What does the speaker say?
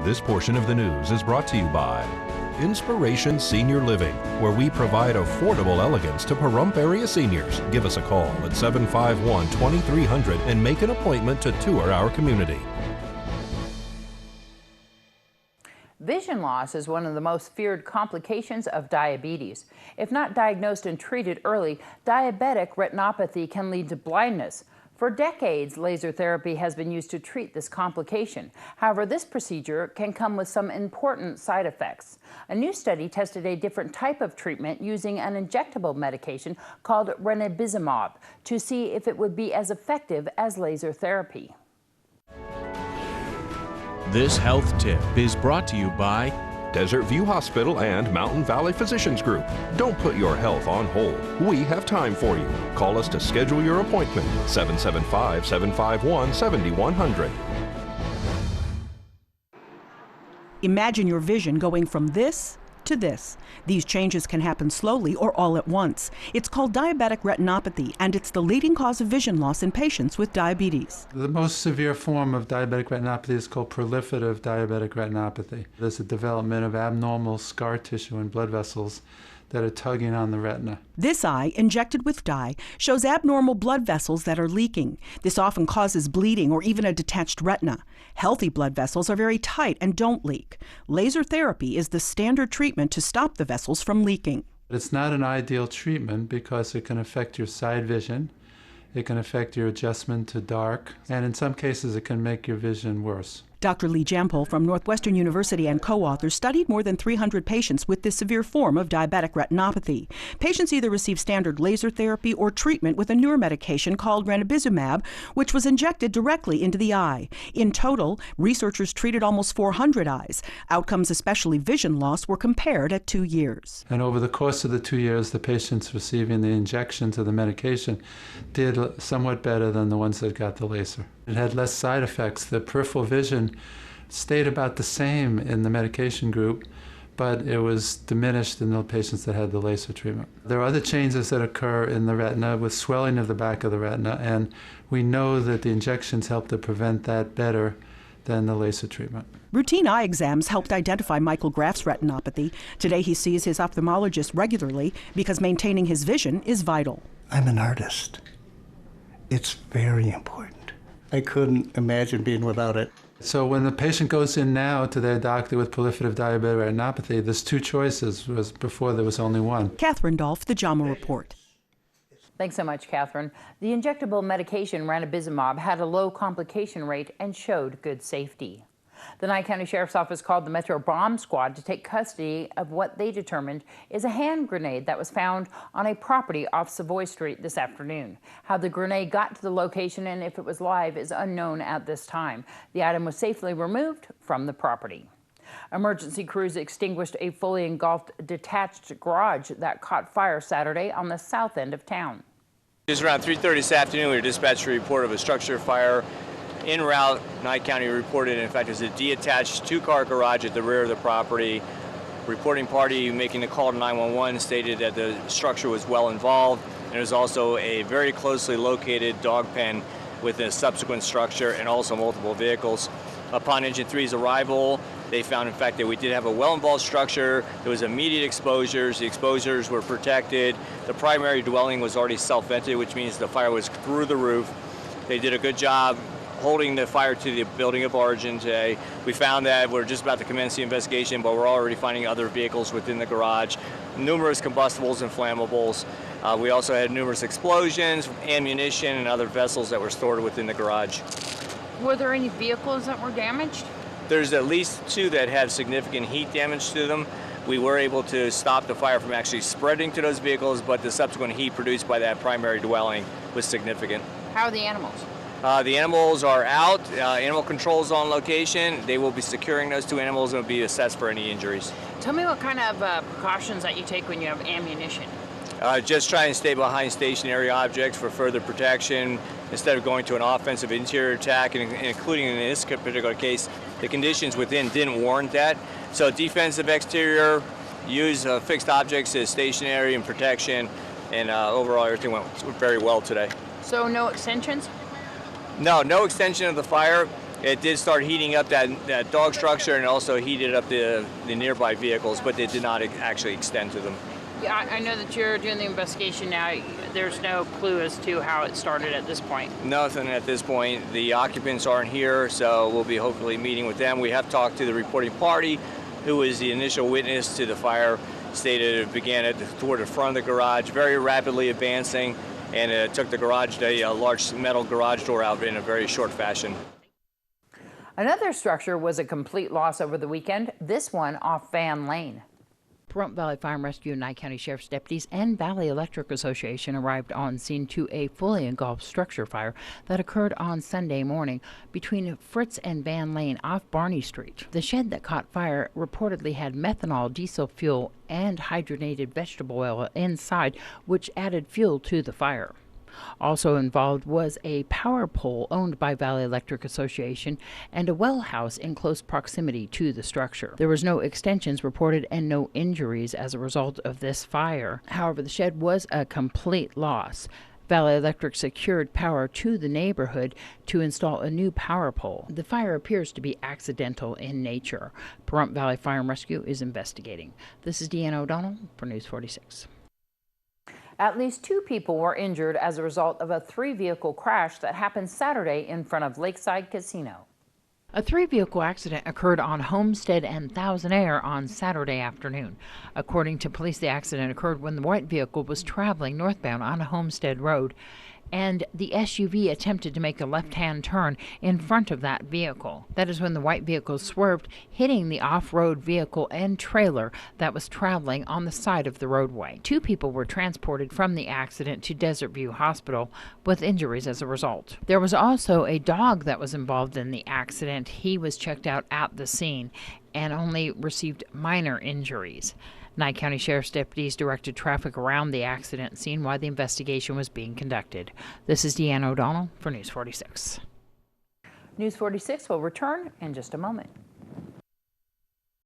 This portion of the news is brought to you by Inspiration Senior Living, where we provide affordable elegance to Pahrump area seniors. Give us a call at 751-2300 and make an appointment to tour our community. Vision loss is one of the most feared complications of diabetes. If not diagnosed and treated early, diabetic retinopathy can lead to blindness. For decades, laser therapy has been used to treat this complication. However, this procedure can come with some important side effects. A new study tested a different type of treatment using an injectable medication called ranibizumab to see if it would be as effective as laser therapy. This health tip is brought to you by Desert View Hospital and Mountain Valley Physicians Group. Don't put your health on hold. We have time for you. Call us to schedule your appointment. 775-751-7100. Imagine your vision going from this to this. These changes can happen slowly or all at once. It's called diabetic retinopathy, and it's the leading cause of vision loss in patients with diabetes. The most severe form of diabetic retinopathy is called proliferative diabetic retinopathy. There's a development of abnormal scar tissue and blood vessels that are tugging on the retina. This eye, injected with dye, shows abnormal blood vessels that are leaking. This often causes bleeding or even a detached retina. Healthy blood vessels are very tight and don't leak. Laser therapy is the standard treatment to stop the vessels from leaking. It's not an ideal treatment because it can affect your side vision, it can affect your adjustment to dark, and in some cases it can make your vision worse. Dr. Lee Jampol from Northwestern University and co-authors studied more than 300 patients with this severe form of diabetic retinopathy. Patients either receive standard laser therapy or treatment with a newer medication called ranibizumab, which was injected directly into the eye. In total, researchers treated almost 400 eyes. Outcomes, especially vision loss, were compared at 2 years. And over the course of the 2 years, the patients receiving the injections of the medication did somewhat better than the ones that got the laser. It had less side effects. The peripheral vision stayed about the same in the medication group, but it was diminished in the patients that had the laser treatment. There are other changes that occur in the retina with swelling of the back of the retina, and we know that the injections help to prevent that better than the laser treatment. Routine eye exams helped identify Michael Graff's retinopathy. Today he sees his ophthalmologist regularly because maintaining his vision is vital. I'm an artist. It's very important. I couldn't imagine being without it. So when the patient goes in now to their doctor with proliferative diabetic retinopathy, there's two choices, whereas before there was only one. Catherine Dolf, The JAMA Report. Thanks so much, Catherine. The injectable medication ranibizumab had a low complication rate and showed good safety. The Nye County Sheriff's Office called the Metro Bomb Squad to take custody of what they determined is a hand grenade that was found on a property off Savoy Street this afternoon. How the grenade got to the location and if it was live is unknown at this time. The item was safely removed from the property. Emergency crews extinguished a fully engulfed detached garage that caught fire Saturday on the south end of town. It was around 3:30 this afternoon. We were dispatched a report of a structure fire en route. Nye County reported, in fact, it was a detached two-car garage at the rear of the property. Reporting party making the call to 911 stated that the structure was well involved. There was also a very closely located dog pen with a subsequent structure and also multiple vehicles. Upon Engine 3's arrival, they found, in fact, that we did have a well-involved structure. There was immediate exposures. The exposures were protected. The primary dwelling was already self-vented, which means the fire was through the roof. They did a good job holding the fire to the building of origin today. We found that we're just about to commence the investigation, but we're already finding other vehicles within the garage, numerous combustibles and flammables. We also had numerous explosions, ammunition, and other vessels that were stored within the garage. Were there any vehicles that were damaged? There's at least 2 that have significant heat damage to them. We were able to stop the fire from actually spreading to those vehicles, but the subsequent heat produced by that primary dwelling was significant. How are the animals? The animals are out. Animal control's on location. They will be securing those 2 animals and will be assessed for any injuries. Tell me what kind of precautions that you take when you have ammunition. Just try and stay behind stationary objects for further protection instead of going to an offensive interior attack, and including in this particular case, the conditions within didn't warrant that. So defensive exterior, use fixed objects as stationary and protection, and overall everything went very well today. So no extensions? No extension of the fire. It did start heating up that dog structure and also heated up the nearby vehicles, but it did not actually extend to them. Yeah, I know that you're doing the investigation now. There's no clue as to how it started at this point. Nothing at this point. The occupants aren't here, so we'll be hopefully meeting with them. We have talked to the reporting party, who was the initial witness to the fire, stated it began toward the front of the garage, very rapidly advancing, and it took a large metal garage door out in a very short fashion. Another structure was a complete loss over the weekend, this one off Van Lane. Pahrump Valley Fire and Rescue, Nye County Sheriff's deputies, and Valley Electric Association arrived on scene to a fully engulfed structure fire that occurred on Sunday morning between Fritz and Van Lane off Barney Street. The shed that caught fire reportedly had methanol, diesel fuel, and hydrogenated vegetable oil inside, which added fuel to the fire. Also involved was a power pole owned by Valley Electric Association and a well house in close proximity to the structure. There was no extensions reported and no injuries as a result of this fire. However, the shed was a complete loss. Valley Electric secured power to the neighborhood to install a new power pole. The fire appears to be accidental in nature. Pahrump Valley Fire and Rescue is investigating. This is Deanna O'Donnell for News 46. At least 2 people were injured as a result of a 3-vehicle crash that happened Saturday in front of Lakeside Casino. A 3-vehicle accident occurred on Homestead and Thousand Air on Saturday afternoon. According to police, the accident occurred when the white vehicle was traveling northbound on Homestead Road, and the SUV attempted to make a left-hand turn in front of that vehicle. That is when the white vehicle swerved, hitting the off-road vehicle and trailer that was traveling on the side of the roadway. 2 people were transported from the accident to Desert View Hospital with injuries as a result. There was also a dog that was involved in the accident. He was checked out at the scene and only received minor injuries. Nye County Sheriff's deputies directed traffic around the accident scene while the investigation was being conducted. This is Deanna O'Donnell for News 46. News 46 will return in just a moment.